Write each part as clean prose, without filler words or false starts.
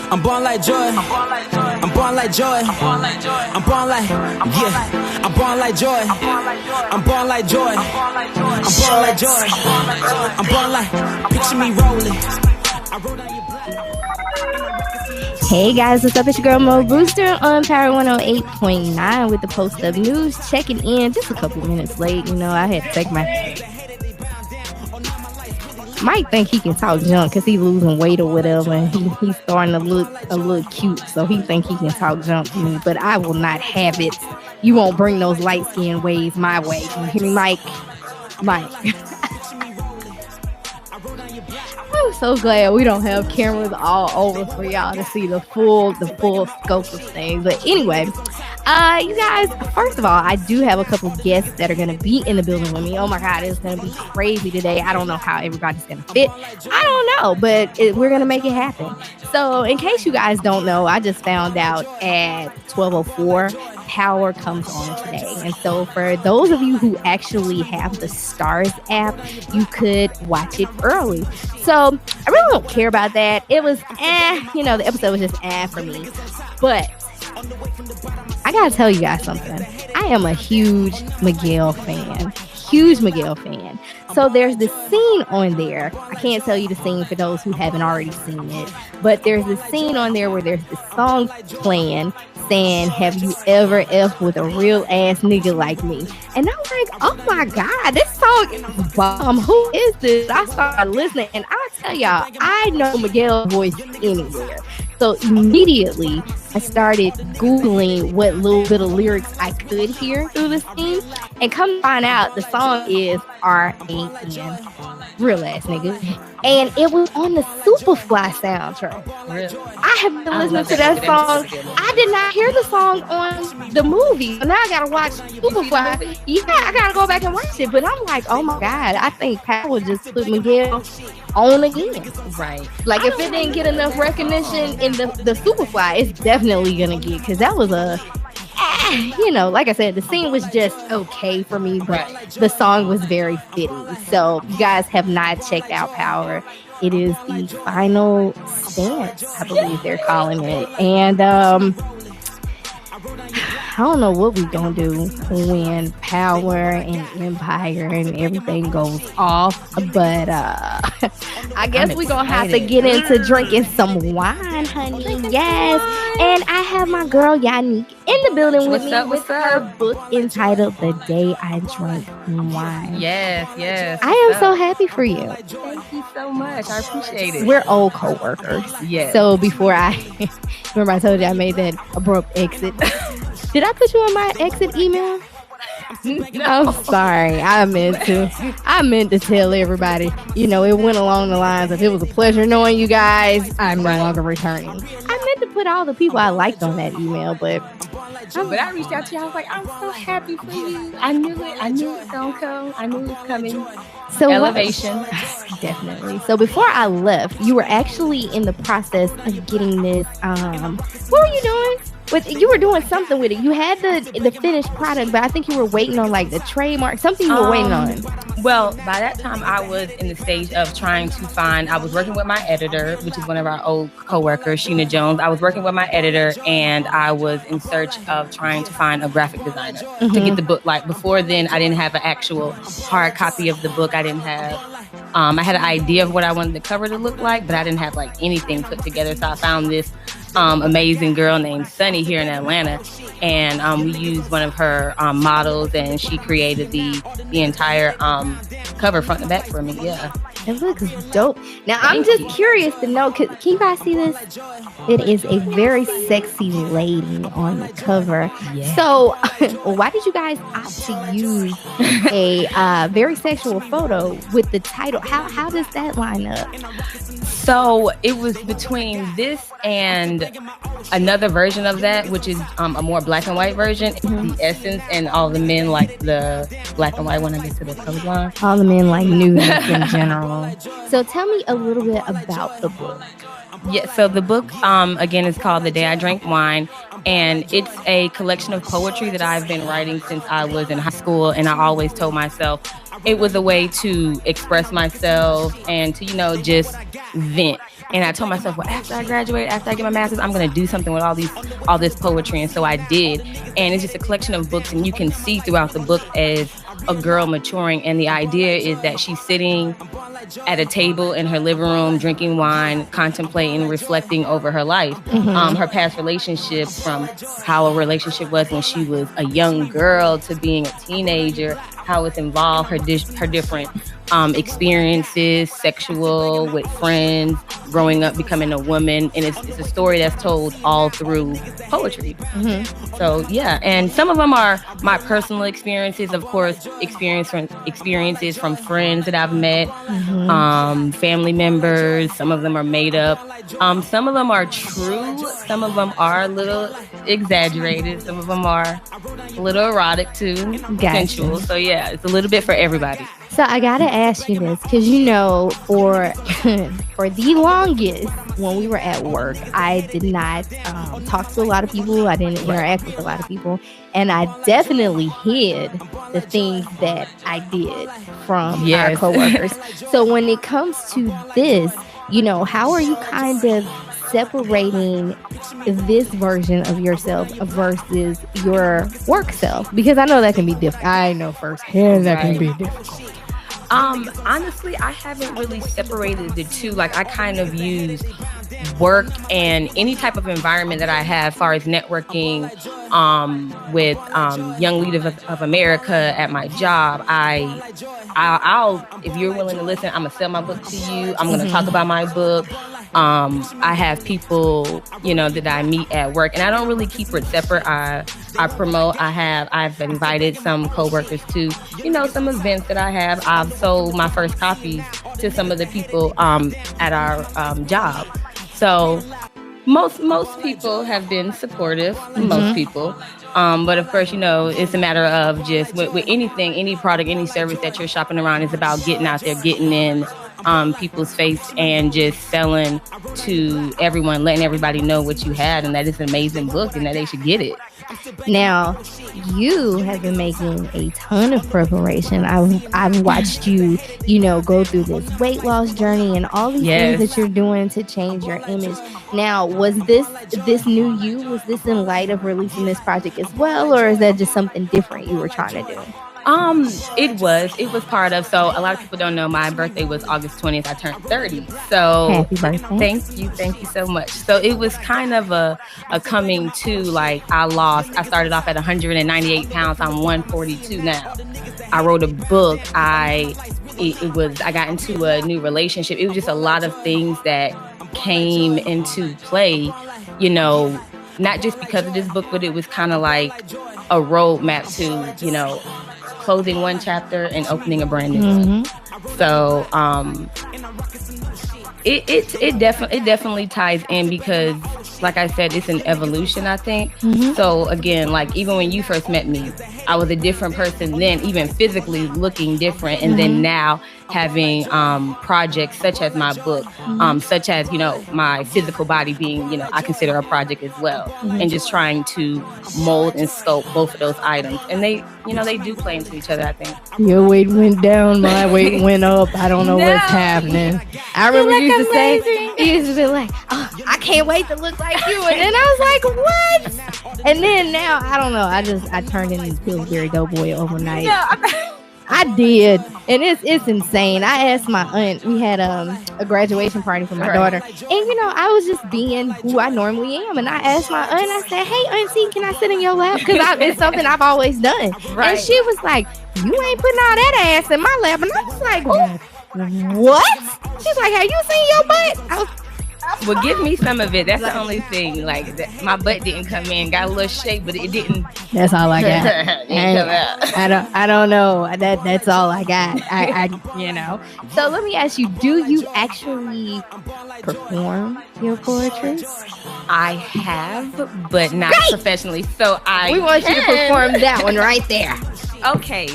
I'm born like joy. I'm born like joy. I'm born like, yeah. I'm born like joy. I'm born like joy. I'm born like joy. I'm born like, picture me rolling. I wrote on your black. Hey guys, what's up? It's your girl Mo Booster on Power 108.9 with the Post-Up News. Checking in just a couple minutes late. You know, I had to take my... Mike think he can talk junk because he's losing weight or whatever, and he's starting to look a little cute, so he think he can talk junk to me, but I will not have it. You won't bring those light-skinned waves my way. You hear me, Mike? I'm so glad we don't have cameras all over for y'all to see the full scope of things. But anyway, you guys, first of all, I do have a couple guests that are going to be in the building with me. Oh my God, it's going to be crazy today. I don't know how everybody's going to fit. I don't know, but we're going to make it happen. So in case you guys don't know, I just found out at 12:04, Power comes on today. And so for those of you who actually have the Stars app, you could watch it early. So I really don't care about that. It was the episode was just for me. But I gotta tell you guys something. I am a huge Miguel fan. So there's this scene on there. I can't tell you the scene for those who haven't already seen it, but there's this scene on there where there's this song playing saying, "Have you ever F with a real ass nigga like me?" And I was like, oh my God, this song is bomb. Who is this? I started listening, and I tell y'all, I know Miguel's voice anywhere. So immediately I started Googling what little bit of lyrics I could hear through the scene, and come to find out the song is R.A.N. Real ass nigga. And it was on the Superfly soundtrack. Really? I have been listening to that song. I did not hear the song on the movie. Now I gotta watch Superfly. Yeah, I gotta go back and watch it. But I'm like, oh my God, I think Power just put Miguel on again. Right. Like if it didn't get enough recognition in the Superfly, it's definitely gonna get, because that was like I said, the scene was just okay for me, but the song was very fitting. So you guys have not checked out Power. It is the final stance, I believe they're calling it. And I don't know what we're gonna do when Power and Empire and everything goes off, but I guess we're gonna have to get into drinking some wine, honey. Yes. And I have my girl Yannick in the building with me with her book entitled The Day I Drank Wine. Yes. I am so happy for you. Thank you so much. I appreciate it. We're old co-workers. Yes. So before remember I told you I made that abrupt exit. Did I put you on my exit email? No. I'm sorry. I meant to tell everybody. It went along the lines of, it was a pleasure knowing you guys. I'm no longer returning. I meant to put all the people I liked on that email, but I reached out to you. I was like, I'm so happy for you. I knew it was gonna come. I knew it was coming. So elevation. Definitely. So before I left, you were actually in the process of getting this. What were you doing? You were doing something with it. You had the finished product, but I think you were waiting on like the trademark, something you were waiting on. Well, by that time I was in the stage of trying to find, I was working with my editor, which is one of our old co-workers, Sheena Jones. I was working with my editor, and I was in search of trying to find a graphic designer to get the book. Like before then, I didn't have an actual hard copy of the book. I didn't have, I had an idea of what I wanted the cover to look like, but I didn't have like anything put together. So I found this amazing girl named Sunny here in Atlanta, and we used one of her models, and she created the entire cover front and back for me. Yeah, it looks dope. Now I'm just curious to know, can you guys see this? It is a very sexy lady on the cover. Yeah. So why did you guys opt to use a very sexual photo with the title? How does that line up? So it was between this and another version of that, which is a more black and white version. The essence, and all the men like the black and white when I get to the colorblind. All the men like nudity in general. So tell me a little bit about the book. Yeah, so the book, again, is called The Day I Drank Wine, and it's a collection of poetry that I've been writing since I was in high school, and I always told myself it was a way to express myself and to, just vent. And I told myself, well, after I graduate, after I get my master's, I'm going to do something with all this poetry. And so I did. And it's just a collection of books, and you can see throughout the book as a girl maturing. And the idea is that she's sitting at a table in her living room, drinking wine, contemplating, reflecting over her life, her past relationships, from how a relationship was when she was a young girl to being a teenager, how it's involved her different experiences, sexual, with friends, growing up, becoming a woman. And it's a story that's told all through poetry. So yeah, and some of them are my personal experiences, of course, experiences from friends that I've met, family members. Some of them are made up. Some of them are true. Some of them are a little exaggerated. Some of them are a little erotic too, sensual. So yeah, it's a little bit for everybody. So I gotta ask you this, because for for the longest, when we were at work, I did not talk to a lot of people. I didn't interact with a lot of people, and I definitely hid the things that I did from our coworkers. So when it comes to this, how are you kind of separating this version of yourself versus your work self? Because I know that can be difficult. I know firsthand that can be difficult. Honestly, I haven't really separated the two. Like, I kind of use work and any type of environment that I have, as far as networking with young leaders of America at my job. I'll if you're willing to listen, I'm gonna sell my book to you. I'm gonna talk about my book. I have people, that I meet at work, and I don't really keep it separate. I promote. I've invited some coworkers to, some events that I have. I've sold my first copies to some of the people at our job. So most people have been supportive. Most people. But of course, it's a matter of just with anything, any product, any service that you're shopping around, is about getting out there, getting in people's face, and just selling to everyone, letting everybody know what you had, and that it's an amazing book and that they should get it. Now, you have been making a ton of preparation. I've watched you, go through this weight loss journey and all these things that you're doing to change your image. Now, was this new you? Was this in light of releasing this project as well, or is that just something different you were trying to do? It was part of, so a lot of people don't know my birthday was August 20th. I turned 30. So happy birthday. Thank you so much. So it was kind of a coming to, like, I started off at 198 pounds. I'm 142 now. I wrote a book. I got into a new relationship. It was just a lot of things that came into play, not just because of this book, but it was kind of like a roadmap to, closing one chapter and opening a brand new one. So it definitely ties in, because, like I said, it's an evolution, I think. So again, like, even when you first met me, I was a different person then, even physically looking different. And then now having projects such as my book, such as, my physical body being, I consider a project as well. And just trying to mold and sculpt both of those items. And they do play into each other, I think. Your weight went down, my weight went up. I don't know what's happening. I remember you used to say, you used to be like, oh, I can't wait to look like you. And then I was like, what? And then now, I don't know. I turned into Pillsbury Doughboy overnight. Yeah. I did, and it's insane. I asked my aunt. We had a graduation party for my daughter, and I was just being who I normally am. And I asked my aunt. I said, "Hey, auntie, can I sit in your lap? Because it's something I've always done." Right. And she was like, "You ain't putting all that ass in my lap." And I was like, "What?" She's like, "Have you seen your butt?" Well, give me some of it. That's the only thing. Like, my butt didn't come in. Got a little shape, but it didn't. That's all I got. Come out. I don't know. That's all I got. I So let me ask you: do you actually perform your poetry? I have, but not professionally. So we want you to perform that one right there. Okay,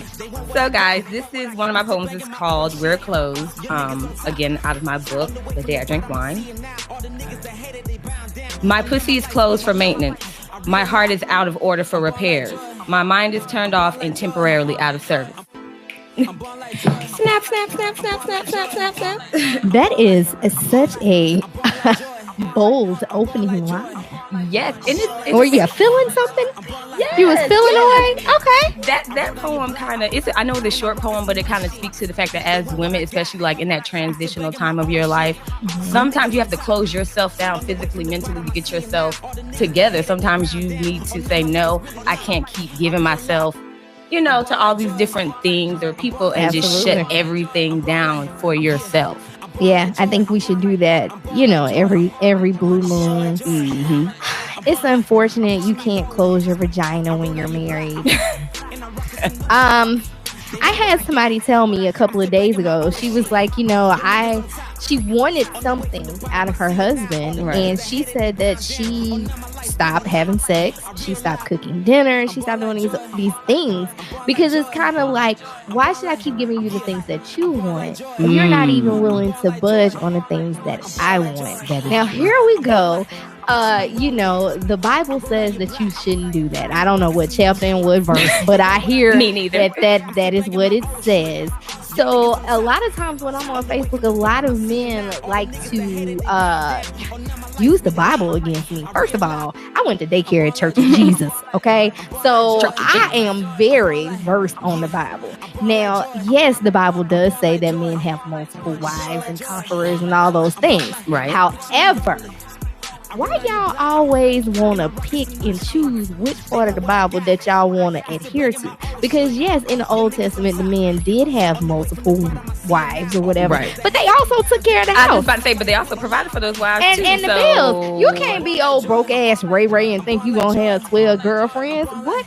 so guys, this is one of my poems. It's called "We're Closed." Again, out of my book, "The Day I Drank Wine." My pussy is closed for maintenance. My heart is out of order for repairs. My mind is turned off and temporarily out of service. Snap, snap, snap, snap, snap, snap, snap, snap. That is such a bold opening line. Yes, and it's Or you feeling something? yes, You was feeling away? Okay. That poem kind of, I know it's a short poem, but it kind of speaks to the fact that as women, especially like in that transitional time of your life, sometimes you have to close yourself down physically, mentally to get yourself together. Sometimes you need to say, no, I can't keep giving myself, to all these different things or people and just shut everything down for yourself. Yeah, I think we should do that, every blue moon. Mm-hmm. It's unfortunate you can't close your vagina when you're married. I had somebody tell me a couple of days ago, she was like, she wanted something out of her husband. Right. And she said that she stopped having sex. She stopped cooking dinner. She stopped doing these things because it's kind of like, why should I keep giving you the things that you want if you're not even willing to budge on the things that I want? Now, here we go. The Bible says that you shouldn't do that. I don't know what chapter and what verse, but I hear Me neither. that is what it says. So a lot of times when I'm on Facebook, a lot of men like to use the Bible against me. First of all, I went to daycare at Church of Jesus, okay? So I am very versed on the Bible. Now, yes, the Bible does say that men have multiple wives and conquerors and all those things. Right. However, why y'all always want to pick and choose which part of the Bible that y'all want to adhere to? Because yes, in the Old Testament, the men did have multiple wives or whatever, right. But they also took care of the house. I was about to say, but they also provided for those wives too. And the bills. You can't be old broke ass Ray and think you gonna have 12 girlfriends. What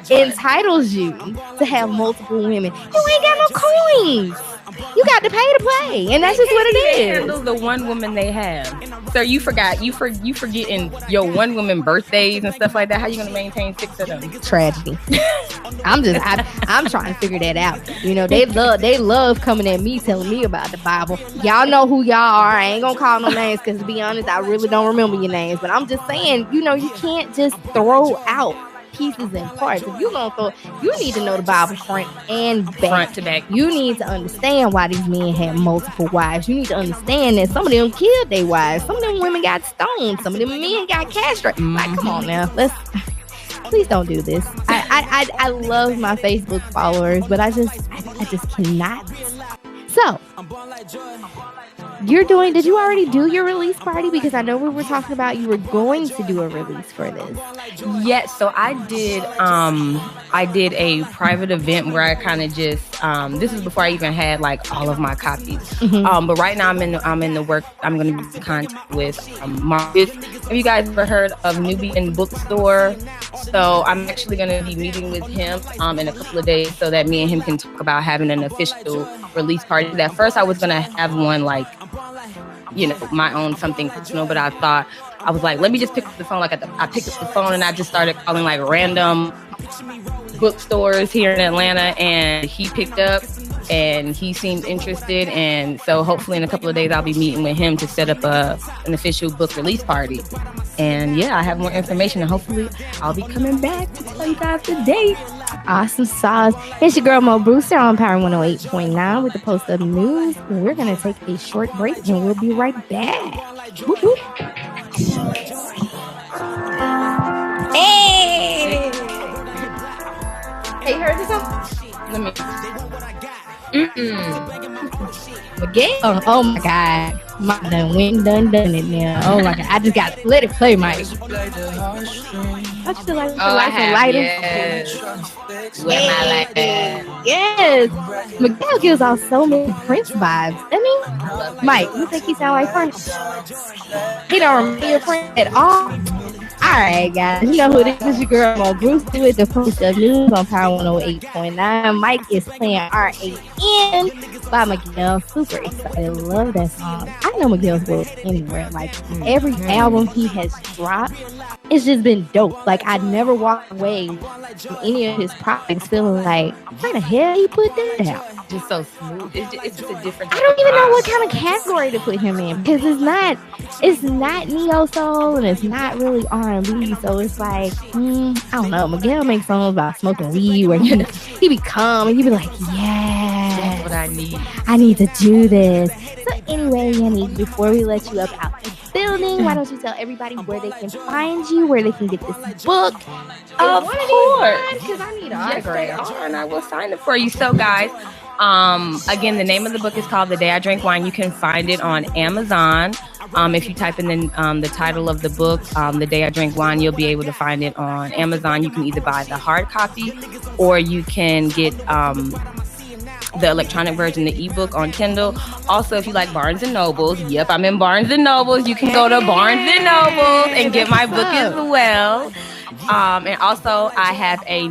entitles you to have multiple women? You ain't got no coins. You got to pay to play, and that's just what it is. Handle the one woman they have. So you forgetting your one woman birthdays and stuff like that. How you gonna maintain 6 of them? Tragedy. I'm trying to figure that out. They love coming at me telling me about the Bible. Y'all know who y'all are. I ain't gonna call no names because to be honest, I really don't remember your names. But I'm just saying, you can't just throw out pieces and parts. If you're gonna throw, you need to know the Bible front and back. Front to back. You need to understand why these men had multiple wives. You need to understand that some of them killed their wives. Some of them women got stoned. Some of them men got castrated. Like, come on now, please don't do this. I love my Facebook followers, but I just cannot. So, did you already do your release party? Because I know we were talking about you were going to do a release for this. Yes, so I did a private event where I kind of just, this was before I even had like all of my copies. Mm-hmm. But right now I'm in the work, I'm going to be in contact with M.A.R.S. Have you guys ever heard of Nubian Bookstore? So I'm actually going to be meeting with him in a couple of days so that me and him can talk about having an official release party. At first I was going to have one like, my own something personal, but I was like, let me just pick up the phone. Like I picked up the phone and I just started calling like random bookstores here in Atlanta, and he picked up and he seemed interested, and so hopefully in a couple of days I'll be meeting with him to set up an official book release party. And yeah, I have more information, and hopefully I'll be coming back to tell you guys the date. Awesome sauce. It's your girl Mo Brewster on Power 108.9 with the DaPostUp News. We're going to take a short break and we'll be right back. Whoop, whoop. Hey! Hey, you heard this song? Let me. Miguel? Oh my God. My done it now. Oh my God. I just got to let it play, Mike. Don't you feel like some lighter? Yes. With my lighter. Yes. Miguel gives off so many Prince vibes. I mean, Mike, you think he sound like Prince? He don't remember your Prince at all. All right, guys. You know who this is? Your girl Mo Brewster with the DaPostUp News on Power 108.9. Mike is playing R.A.N. by Miguel. Super excited. Love that song. I know Miguel's voice anywhere. Like every album he has dropped, it's just been dope. Like I never walked away from any of his projects feeling like, where the hell he put that out? Just so smooth. It's just a different. I don't even know what kind of category to put him in because it's not neo soul and it's not really R&B. R&B, so it's like, I don't know. Miguel makes songs about smoking weed where he be calm and he be like, yeah, That's what I need. I need to do this. So anyway, Yanni, before we let you up out the building, why don't you tell everybody where they can find you, where they can get this book? Of course. Because I need an Yes, they autograph. are, and I will sign it for you. So, guys, again, the name of the book is called The Day I Drank Wine. You can find it on Amazon. If you type in the title of the book, The Day I Drank Wine, you'll be able to find it on Amazon. You can either buy the hard copy or you can get the electronic version, the ebook on Kindle. Also, if you like Barnes and Nobles, yep, I'm in Barnes and Nobles. You can go to Barnes and Nobles and get my book as well. And also, I have a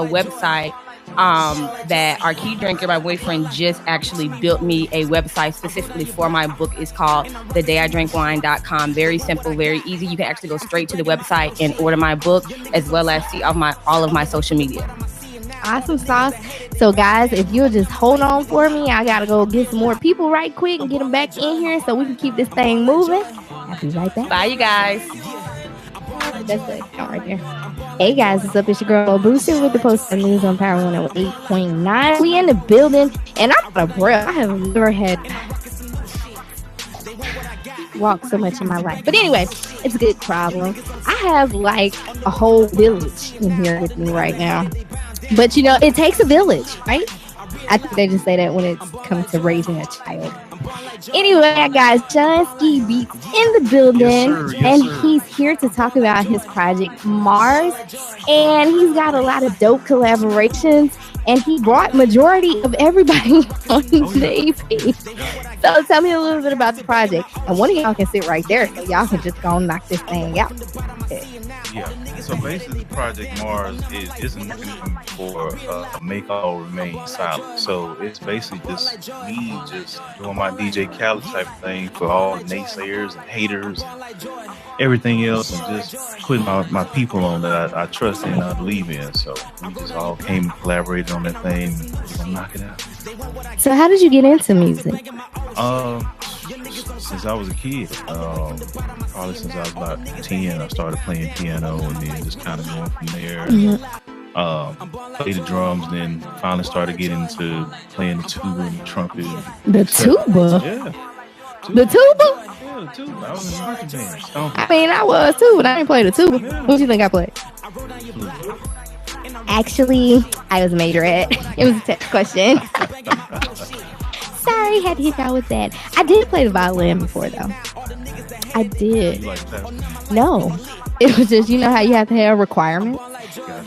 website that our key drinker, my boyfriend, just actually built me a website specifically for my book. It's called thedayidrinkwine.com. Very simple, very easy. You can actually go straight to the website and order my book, as well as see all of my social media. Awesome sauce. So guys, if you'll just hold on for me, I gotta go get some more people right quick and get them back in here so we can keep this thing moving. I'll be right back. Bye, you guys. That's the account right there. Hey guys, what's up? It's your girl Mo Booster with the DaPostUp News on Power 108.9. We in the building, and I'm out of breath. I have never had walked so much in my life. But anyway, it's a good problem. I have like a whole village in here with me right now. But it takes a village, right? I think they just say that when it comes to raising a child. Anyway, I got John Ski Beats in the building, and he's here to talk about his project M.A.R.S. And he's got a lot of dope collaborations, and he brought majority of everybody on the EP. So tell me a little bit about the project, and one of y'all can sit right there, so y'all can just go and knock this thing out. Yeah. So basically, Project M.A.R.S. is a mechanism for make all remain silent. So it's basically just me just doing my DJ Khaled type of thing for all the naysayers and haters and everything else, and just putting my people on that I trust and I believe in. So we just all came and collaborated on that thing. We're gonna knock it out. So how did you get into music? Since I was a kid, probably since I was about 10, I started playing piano, and then just kind of going from there. Played the drums, then finally started getting into playing the tuba and the trumpet. The tuba? Yeah. The tuba? Yeah, the tuba. I was in the marching band. I mean, I was too, but I didn't play the tuba. What do you think I played? Actually, I was a majorette. It was a text question. Sorry, had to hit y'all with that. I did play the violin before, though. I did. You like that? No. It was just, how you have to have requirements?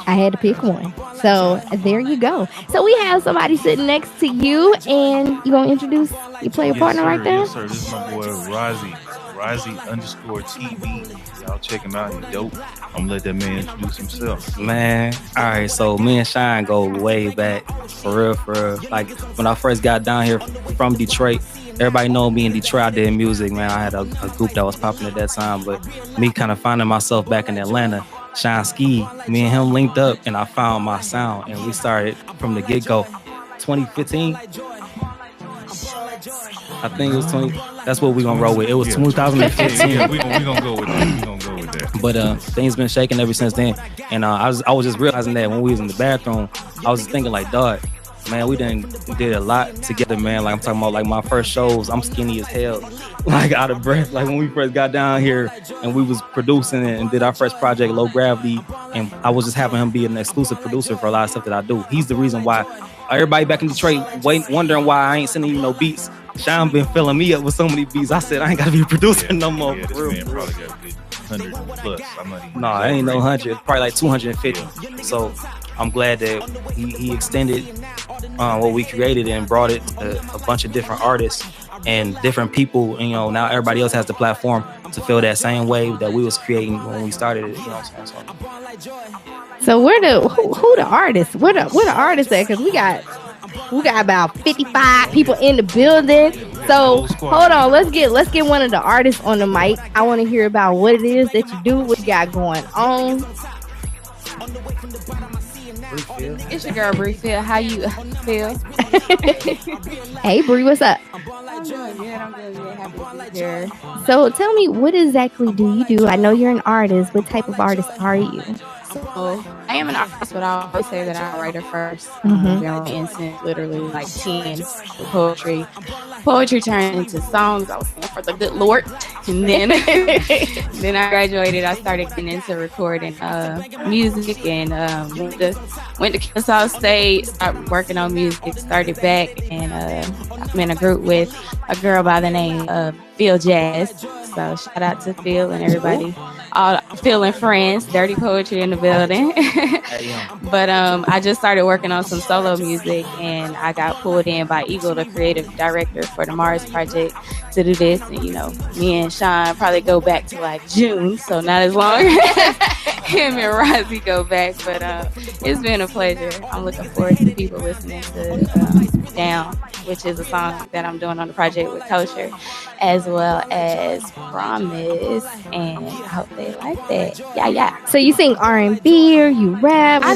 I had to pick one. So there you go. So we have somebody sitting next to you, and you going to introduce your player partner right there? Yes, sir. This is my boy, Rozzy _TV. Y'all check him out. He's dope. I'm going to let that man introduce himself. Man, all right, so me and Shine go way back, for real. Like, when I first got down here from Detroit, everybody know me in Detroit. I did music, man. I had a group that was popping at that time, but me kind of finding myself back in Atlanta, Shine Ski, me and him linked up, and I found my sound, and we started from the get-go. 2015, I think it was 20. That's what we're gonna roll with. It was 2015. Yeah, we gonna go with that. But things been shaking ever since then. And I was just realizing that when we was in the bathroom, I was just thinking like, dog, man, we did a lot together, man. Like I'm talking about, like my first shows, I'm skinny as hell, like out of breath. Like when we first got down here and we was producing it and did our first project, Low Gravity, and I was just having him be an exclusive producer for a lot of stuff that I do. He's the reason why everybody back in Detroit wondering why I ain't sending you no beats. Sean been filling me up with so many beats. I said I ain't gotta be a producer no more. Yeah, this man probably got a good 100 plus. I'm not even. No, it ain't no 100. Probably like 250. So I'm glad that he extended what we created and brought it a bunch of different artists and different people. And, now everybody else has the platform to feel that same way that we was creating when we started it. You know what I'm saying? So who the artists? Where the artists at? Because we got about 55 people in the building. So hold on, let's get one of the artists on the mic. I want to hear about what it is that you do, what you got going on. It's your girl Bree Phil. How you feel? Hey, Bree, what's up? I'm doing good. I'm doing good. Happy to be here. So tell me, what exactly do you do? I know you're an artist. What type of artist are you? So I am an artist, but I always say that I'm a writer first. Mhm. Been writing since literally like 10 with poetry. Poetry turned into songs. I was singing for the good Lord, and then then I graduated. I started getting into recording music, and went to Kennesaw State. Started working on music. Started back, and I'm in a group with a girl by the name of Phil Jazz. So shout out to Phil and everybody. All Phil and friends, dirty poetry in the building. But I just started working on some solo music, and I got pulled in by Eagle, the creative director for the M.A.R.S project, to do this. And me and Sean probably go back to like June, so not as long. Him and Rozzy go back, but it's been a pleasure. I'm looking forward to people listening to Down, which is a song that I'm doing on the project with Kosher, as well as Promise, and I hope they like that. Yeah. So you sing R&B or you rap? I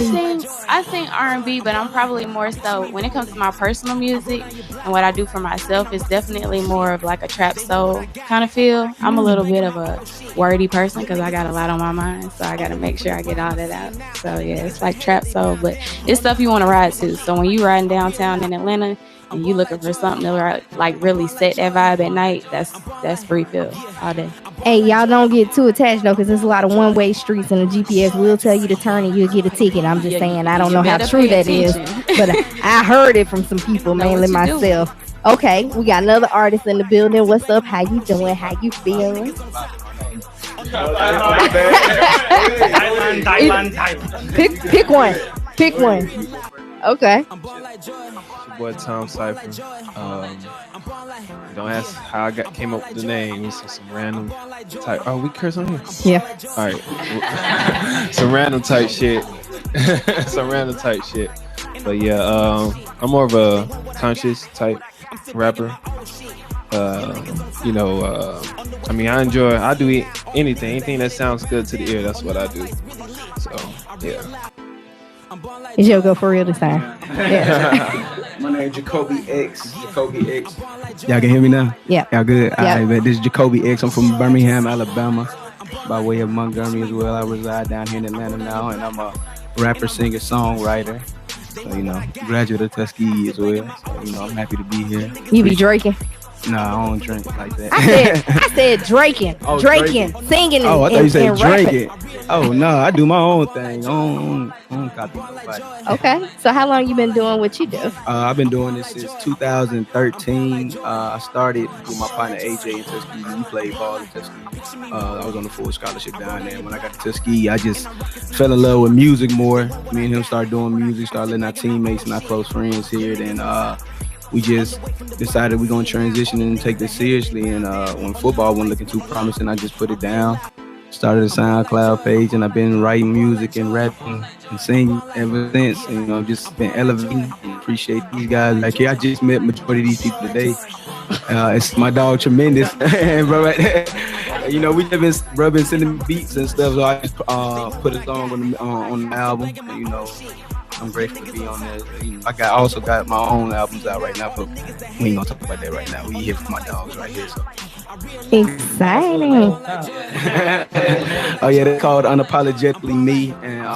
sing R&B, but I'm probably more so when it comes to my personal music and what I do for myself. It's definitely more of like a trap soul kind of feel. I'm a little bit of a wordy person because I got a lot on my mind, so I got to make sure I get all that out. So yeah, it's like trap soul, but it's stuff you want to ride to. So when you riding downtown in Atlanta and you looking for something to like really set that vibe at night, that's Bree Phil all day. Hey, y'all don't get too attached though, because there's a lot of one-way streets, and the GPS will tell you to turn and you'll get a ticket. I'm just saying, I don't know how true that is, but I heard it from some people, mainly myself. Okay, we got another artist in the building. What's up? How you doing? How you feeling? Pick one. Pick one. Okay. It's your boy Tom Cypher. Don't ask how I came up with the name. It's some random type. Oh, we curse on here? Yeah. All right. Some random type shit. But yeah, I'm more of a conscious type rapper. I do anything that sounds good to the ear. That's what I do. So yeah. It's your go for real this time. Yeah. My name is Jacoby X. Y'all can hear me now? Yeah. Y'all good? Yeah. All right, man. This is Jacoby X. I'm from Birmingham, Alabama, by way of Montgomery as well. I reside down here in Atlanta now, and I'm a rapper, singer, songwriter. So, graduate of Tuskegee as well. So, I'm happy to be here. You be drinking? No, I don't drink like that. I said drinking. Oh, drinking. Singing. Oh, I thought you said drinking. Oh, no, I do my own thing. I don't copy nobody. Okay. So how long you been doing what you do? I've been doing this since 2013. I started with my partner AJ in Tuskegee. We played ball in Tuskegee. I was on a full scholarship down there. When I got to Tuskegee, I just fell in love with music more. Me and him started doing music, started letting our teammates and our close friends hear it. And we just decided we're going to transition and take this seriously. And when football wasn't looking too promising, I just put it down. Started a SoundCloud page, and I've been writing music and rapping and singing ever since. And, I've just been elevating and appreciate these guys. Like, I just met majority of these people today. It's my dog, Tremendous. Bro, right there. We been sending beats and stuff, so I just put a song on the album. And, I'm grateful to be on there. I also got my own albums out right now, but we ain't gonna talk about that right now. We here for my dogs right here. So. Exciting. Oh yeah, that's called Unapologetically Me and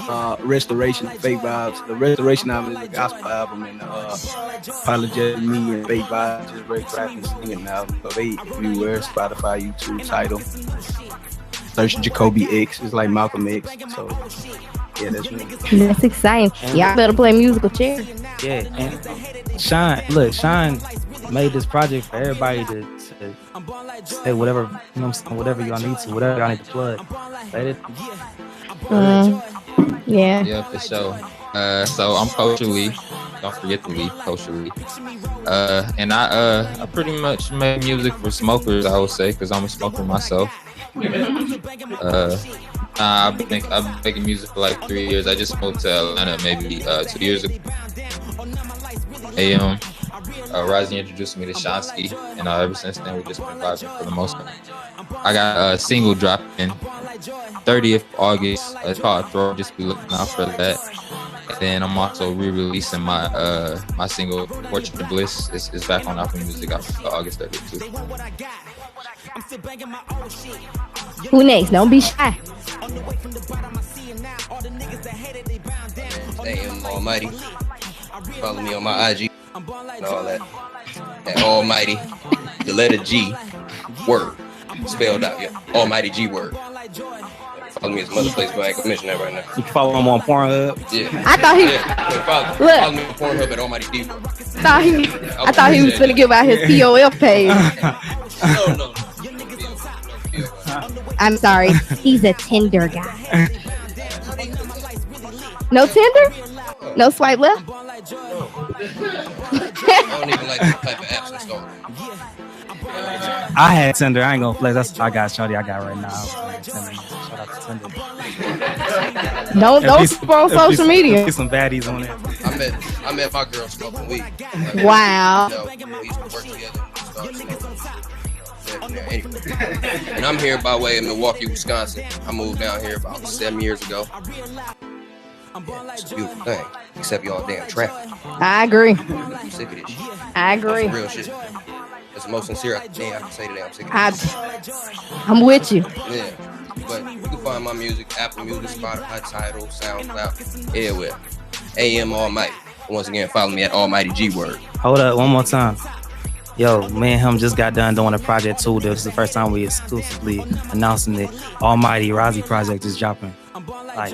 Restoration Fake Vibes. The Restoration album is a gospel album, and Apologetically Me and Fake Vibes is great rapping singing album. So they everywhere, Spotify, YouTube, Tidal. Search Jacoby X. It's like Malcolm X. So yeah, that's me. That's exciting. Y'all better play musical chairs. Yeah, and Sean made this project for everybody to say whatever, whatever y'all need to, whatever y'all need to plug. Let it. Yeah. Yeah, for sure. So I'm Kosher Lee. Don't forget the Lee, Kosher Lee. And I pretty much make music for smokers, I would say, because I'm a smoker myself. I've been making music for like 3 years. I just moved to Atlanta maybe 2 years ago. Rozzy introduced me to Shansky, and ever since then we've just been vibing for the most part. I got a single dropping 30th August. It's called Throw. Just be looking out for that. And then I'm also re-releasing my single Portrait of Bliss. It's back on Apple Music August 30th too. Who next? Don't be shy. Damn Almighty. Follow me on my IG and all that. That Almighty, the letter G, word. Spelled out, yeah. Almighty G word. Follow me at some other place, but I ain't gonna mention that right now. You can follow him on Pornhub. Yeah. I thought he Follow me on Pornhub at Almighty D word. I thought he was gonna give out his POF page. No. I'm sorry, he's a Tinder guy. No Tinder? No swipe left? I don't even like that type of apps installed. I had Tinder. I ain't gonna flex. That's what I got, shorty. I got right now. Shout out to Tinder. Don't scroll social media. Get some baddies on there. I met my girl smoking weed. Wow. We used to work together. Anyway. And I'm here by way of Milwaukee, Wisconsin. I moved down here about 7 years ago. It's a beautiful thing, except y'all damn traffic. I agree. I'm sick of this shit. I agree. That's real shit. That's the most sincere thing I can say today. I'm sick of this. I'm with you. Yeah. But you can find my music, Apple Music, Spotify, Tidal, SoundCloud, everywhere. AM Almighty. Once again, follow me at Almighty G word. Hold up, one more time. Yo, me and him just got done doing a project too. This is the first time we exclusively announcing it. Almighty Rozzy project is dropping. Like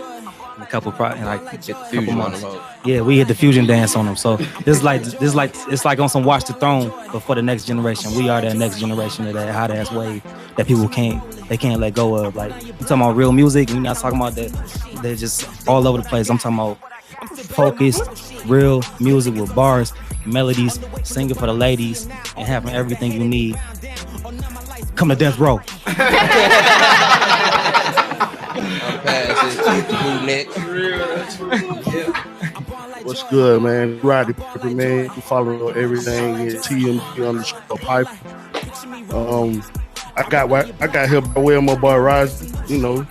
a couple fusion on them. Yeah, we hit the fusion dance on them. So it's like it's like on some Watch the Throne, but for the next generation. We are that next generation of that hot ass wave that people can't let go of. Like you talking about real music, and you're not talking about that. They're just all over the place. I'm talking about focused, real music with bars, melodies, singing for the ladies, and having everything you need. Come to Death Row. What's good, man? Roddy Piper, man. You follow everything at TMG_Piper. I got here by way of my boy Rise. You know,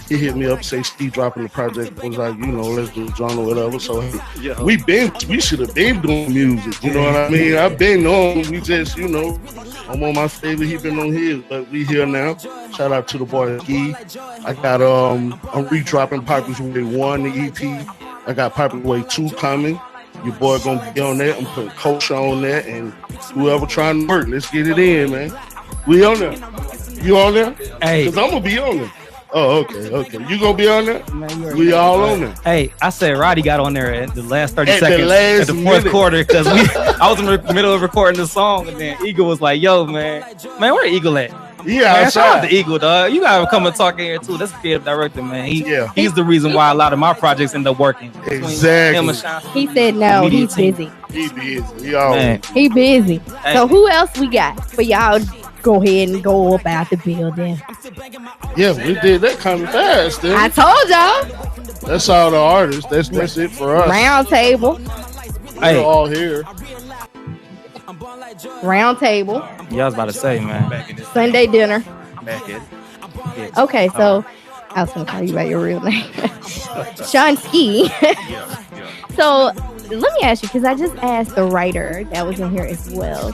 he hit me up, say Steve dropping the project. I was like, let's do John or whatever. So hey, we should have been doing music. You know what I mean? I've been on. We just, I'm on my favorite. He been on his, but we here now. Shout out to the boy Ski. I got I'm re-dropping Piper's Way 1, the EP. I got Piper's Way 2 coming. Your boy gonna be on that. I'm putting Culture on that, and whoever trying to work, let's get it in, man. We on there. You on there? Hey, cause I'm gonna be on there. Oh, okay. You gonna be on there? Man, we all on there. Hey, I said Roddy got on there at the last 30 seconds at the fourth quarter because I was in the middle of recording the song, and then Eagle was like, "Yo, man, where Eagle at?" Yeah, shout out to Eagle, dog. You gotta come and talk in here too. That's the creative director, man. He's the reason why a lot of my projects end up working. Exactly. He said no. He's busy. He busy. He busy. Hey. So who else we got for y'all? Go ahead and go about the building. Yeah, we did that kind of fast. I told y'all. That's all the artists. That's it for us. Round table. We're all here. Round table. Yeah, I was about to say, man. Sunday dinner. Back in. Okay, so I was gonna call you by your real name, Sean Ski. So let me ask you, because I just asked the writer that was in here as well.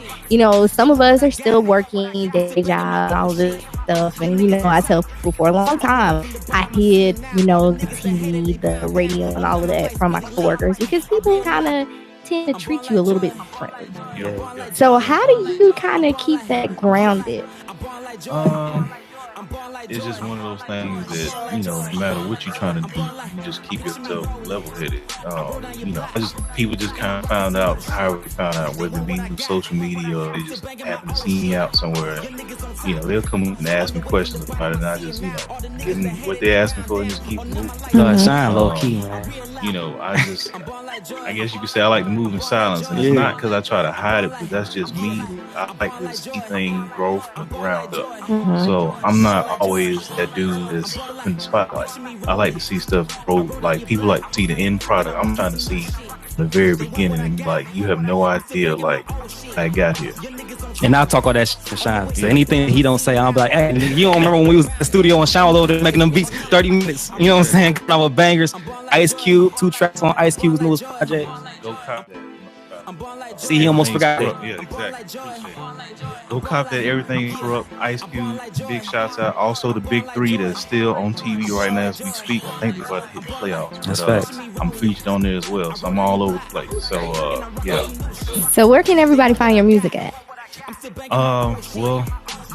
Some of us are still working day jobs, all this stuff, and I tell people for a long time I hid, the TV, the radio, and all of that from my coworkers because people kind of tend to treat you a little bit differently. So how do you kind of keep that grounded? It's just one of those things that, no matter what you're trying to do, you just keep yourself level-headed. People just kind of found out how we found out, whether it be through social media or they just happen to see me out somewhere. They'll come up and ask me questions about it, and I just, give them what they ask me for and just keep moving. Shine low key, man. I guess you could say I like to move in silence, and it's not because I try to hide it, but that's just me. I like to see things grow from the ground up. So I'm not always that dude that's in the spotlight. I like to see stuff grow. Like people like to see the end product. I'm trying to see the very beginning, and you have no idea how I got here. And I'll talk all that shit to Sean. So anything he don't say, I'll be like, hey, you don't remember when we was in the studio and Sean was over there making them beats 30 minutes, you know what I'm saying? Coming out with bangers. Ice Cube, 2 tracks on Ice Cube's newest project. Go cop that. See, he almost forgot it. Yeah, exactly. Appreciate it. Go cop that. Everything corrupt. Ice Cube, big shouts out. Also, the big 3 that's still on TV right now as we speak. I think they're about to hit the playoffs. That's but, facts. I'm featured on there as well, so I'm all over the place. So, yeah. So where can everybody find your music at? Well,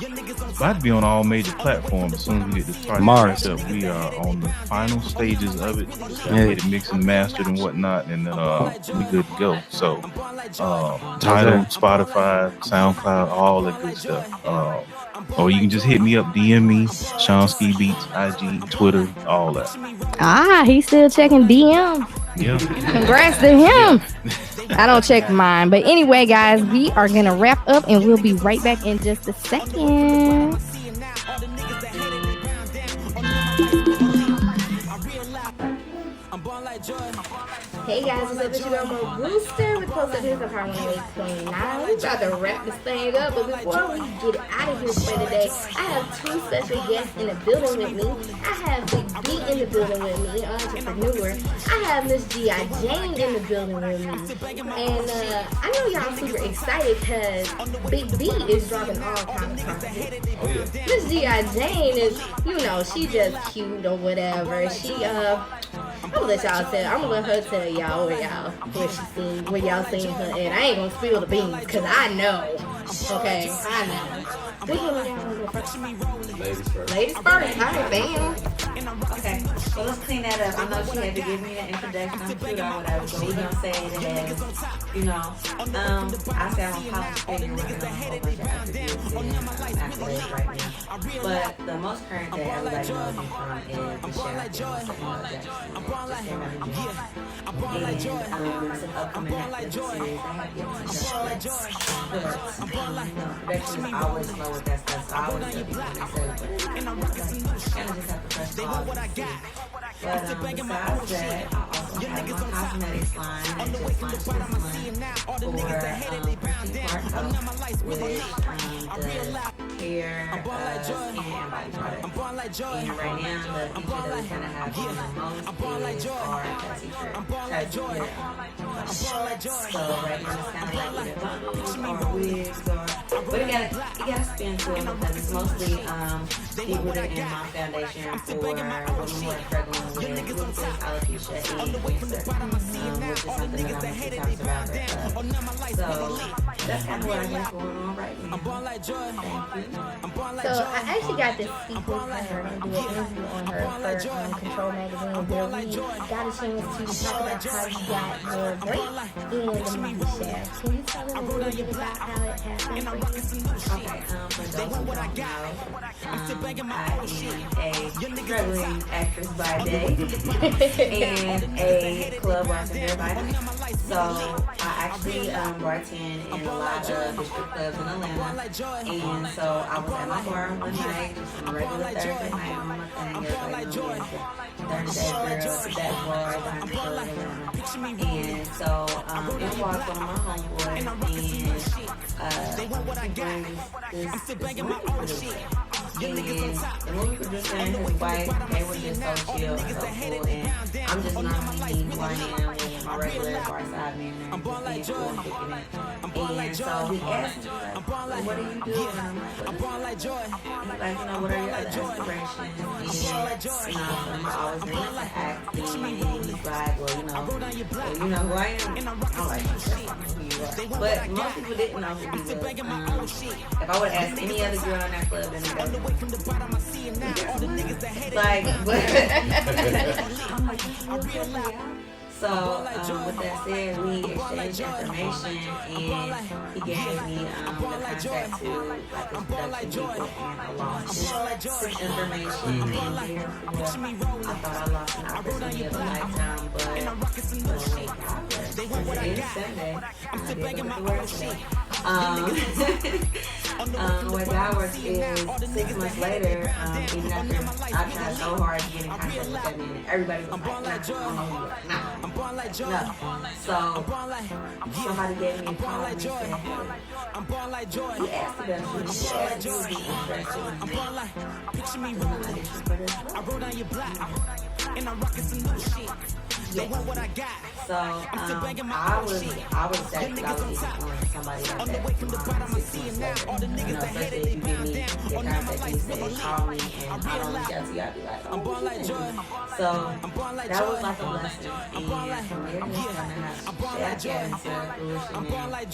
it's about to be on all major platforms as soon as we get this project M.A.R.S. wrapped up. We are on the final stages of it. Just gotta get it mixed and mastered and whatnot, and then we good to go. So, Tidal, Spotify, SoundCloud, all that good stuff. Or you can just hit me up, DM me, Sean Ski Beats, IG, Twitter, all that. He's still checking DM. Yeah. Congrats to him. I don't check mine. But anyway, guys, we are going to wrap up and we'll be right back in just a second. Hey guys, what's up? It's your girl Rooster with Post Up His on Power 108.9. We about to wrap this thing up, but before we get out of here for today, I have 2 special guests in the building with me. I have Big B in the building with me, entrepreneur. I have Miss G.I. Jane in the building with me. And I know y'all super excited because Big B is dropping all kinds of content. Miss G.I. Jane is, you know, she just cute or whatever. I'm gonna let y'all tell. I'm gonna let her tell y'all where y'all seen her, and I ain't gonna spill the beans because I know. Okay, I know. Which one of y'all wanna go first? Ladies first. Ladies first. All right, bam. Okay, so let's clean that up. I know she had to give me an introduction. I'm cute or whatever, but we gonna say it as, you know, I say I'm a college figure with a whole bunch of attributes and accolades right now. But the most current that everybody knows me from is the Sheriff Jackson. Just came out in June. And it's an upcoming Netflix series. I have yet to judge but production is always slow with that stuff, so I always tell people when they say, but kind of just have to press pause and see. But besides that, I also have my cosmetics line that just launched this month for Prestige Marco, which does hair, skin, and body products. And right now, the feature that we kind of have doing the most is our t-shirt. So right now, it's kind of like either bundles or wigs or, but it gotta spin to it because it's mostly deep rooted in my foundation for women who are struggling with lupus, alopecia, and cancer, which is something that I'm a two-time survivor. So that's kind of what I got going on right now. Thank you. So I actually got to speak with her and do an interview on her for Control Magazine, where we got a chance to talk about how you got your break in the movie Chef. Can you tell them a little bit about how it happened? Okay, for those who don't know, I am a struggling actress by day and a club bartender by night. So I actually bartend in a lot of district clubs in Atlanta, and so I was at my bar one night, just on a regular Thursday night on my thing. Everybody knows it's the Thursday girl, the back bar, Diamond Club, Atlanta. And so in walks one of my homeboys, and he brings this movie producer. And the movie producer and his wife, they were just so chill and so cool. And I'm just not me who I am with my regular bar side man and just being cool and kicking it. And so he asked me, like, well, what do you do? And I'm like, well, this is and he's like, you know, what are your other aspirations? And, you know, I'm always been into acting. And he's like, well, you know who I am? I'm like, that's not who you are. But most people didn't know who he was. If I would have asked any other girl in that club, then they go, like, but I'm like, so with that said, we exchanged information, and he gave me the contact to like his production people, and I lost his information, and therefore I thought I lost an opportunity of a lifetime, but it is Sunday, I did look at the word today. What God works is 6 months later, even after I tried so hard to get in contact with that man, everybody was like, nah, I don't know who you are. No. So somebody gave me a call and said, hey, he asked about you. He asked you to be interested in me. Yes. So I was sad that I was even on somebody like that 6 months later. Especially if you give me your contact and you say call me and I don't reach out to you, I'd be like, oh, what you doing? So that was like a blessing. And from there, just kind of shaft got into fruition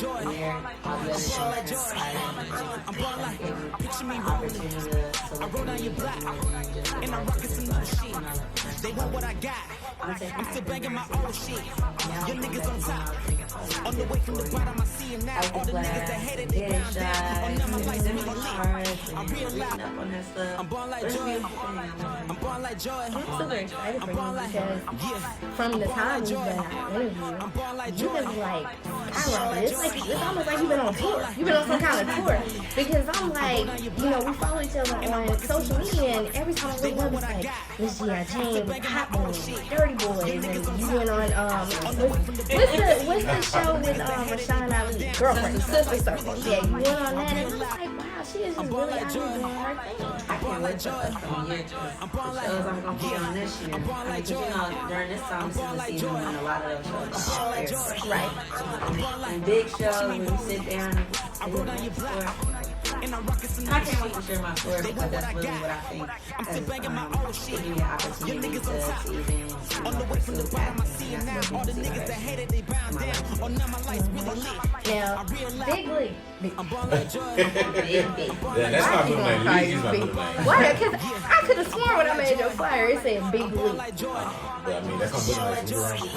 and there, all the other things transpired. And it gave me an opportunity to look at me and just the messages. They want what I got. I'm still banging my old shit. Your niggas on top. On the way from the bottom, I see him now. All the niggas that hated it. On my life, I'm real loud. I'm born like joy. I'm born like joy. I'm super excited for you because from the time you've been on interview, you have like skyrocketed. It's almost like you've been on tour. You've been on some kind of tour. Because I'm like, we follow each other on social media and every time I look up, it's like, this G.I. Jane, Hot Boys, Dirty Boys, and you went on, what's the show with Rashawn Ali? Girlfriend, Sister Circle. Yeah, you went on that and I'm like, wow, she is just really out here doing her thing. I can't wait till the upcoming year because the shows I'm going to be on this year. Because, during this time, this is the season when a lot of those shows are all aired. Right. And big shows, when you sit down and see the story. I can't wait to share my story because that's really what I think has given me an opportunity to even pursue acting. That's what people see. Now, Big Lee. Big. That's my middle name. Lee's my middle name. Why? Because I could have sworn when I made your flyer, it said Big Lee. But I mean, that's my middle name.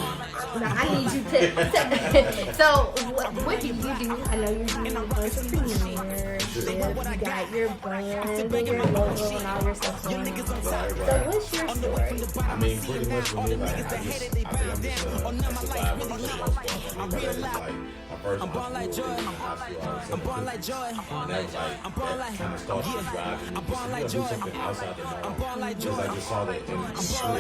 Now, I need you to. So, what do you do? I know you're doing entrepreneurship. You got your brand and your logo and all your stuff going on. So, what's your story? I mean, pretty much for me, like, I think I'm just a survivor for the most part. I mean, but that is like my first entrepreneur in high school. I was 17. And that was like, that kind of started to drive me. Just do something outside the norm. Because I just saw that in school,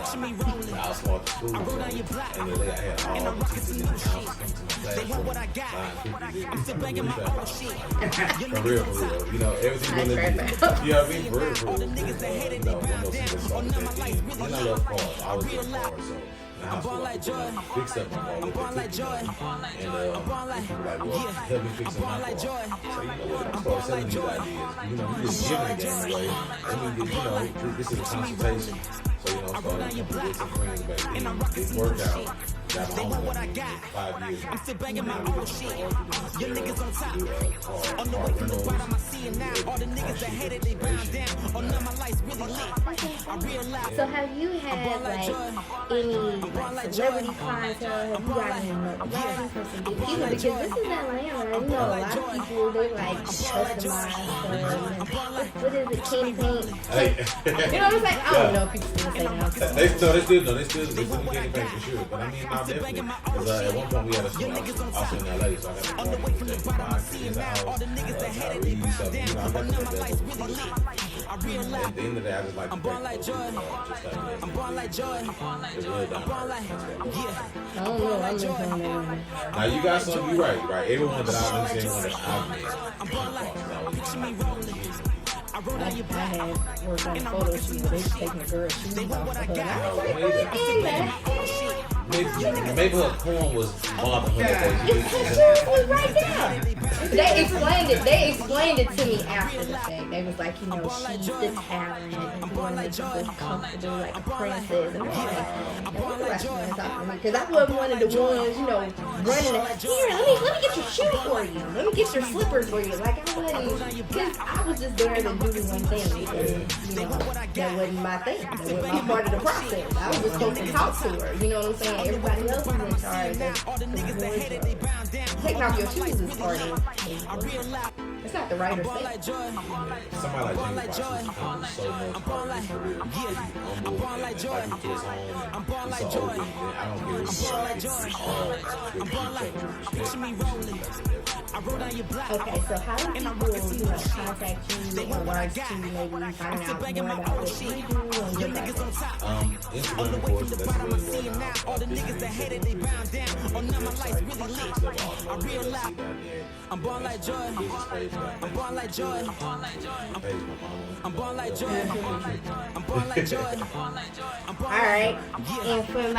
some people I outsmart the school. And then I had all the teachers and counselors come to my class. For real. Everything really, everything for real. One of those things that started at the end. Then I love cars. I always love cars, so in high school I fix up my car with the ticket money. And people were like, well, help me fix up my car. So what, I started selling these ideas. You just giving the game away. I mean, this is a consultation. So, I started with some friends back then. It worked out. Got my own company 5 years. I'm still banging my own shit. Your niggas on top. On the way from the bottom, I see it now. All the niggas that hated, they bound down. Oh, now my life's really lit. I realize. So have you had like any celebrity clientele? Have you got any notoriety from some big people? Because this is Atlanta. A lot of people, they like customize stuff. What is it? Candy paint? You know what I'm saying? I don't know if people still say that. They still do candy paint for sure. But I mean, not definitely. Because at one point we had a store also in LA, so I got to party with Jake Fox, his house, Tyrese, so I got to make that. At the end of the day, I just like to break those just like that. I'm born like joy. It's really down to earth. I don't know. I'm just on there. Now you got some. You right. Everyone that I've been saying, one that I've met, I had worked on a photo shoot where they was taking a girl's shoes off of her. Maybe her corn was bothering her. It was right there. They explained it to me after the fact. They was like, she's the talent and we want to make you feel comfortable like a princess. And I was like, because I wasn't one of the ones, running it. Here, let me get your shoe for you. Let me get your slippers for you. Like I wasn't, because I was just there to do one thing. And, that wasn't my thing. That wasn't my part of the process. I was just supposed to talk to her. You know what I'm saying? Everybody else is in charge. Taking off your shoes is part of it. It's not the right or thing. Somebody like James Fox who's so much part of his career. He's humble and back into his home. He's so open. I don't care who you are. It's all good. Each other respect. Okay, so how do people, contact you in regards to maybe finding out more about what you do and your project? Instagram, of course, that's the way to go now. I'm born like joy. I'm born like joy. I'm born like joy. I'm born like joy. Alright, and for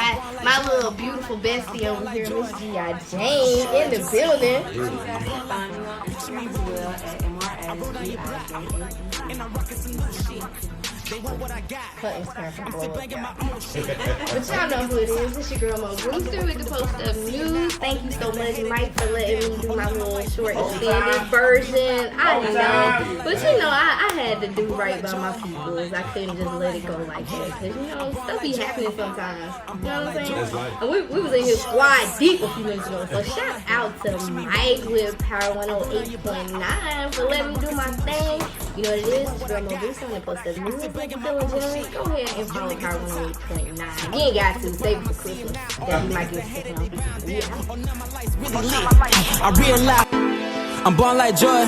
my little beautiful bestie over here, Miss G.I. Jane, in the building. You guys can find me on Instagram as well at M.A.R.S. Her Instagram can blow up, y'all. But y'all know who it is. It's your girl Mo Brewster with DaPostUp News. Thank you so much, Mike, for letting me do my little short extended version. I know, but I had to do right by my peoples. I couldn't just let it go like that because stuff be happening sometimes. You know what I'm saying? And we was in here squad deep a few minutes ago. So shout out to Mike with Power 108.9 for letting me do my thing. You know what it is? It's your girl Mo Brewster on DaPostUp News. Feeling generous, go ahead and follow Power 108.9. You ain't got to save it for Christmas. That you might get sick on. Yeah. I realize I'm born like joy.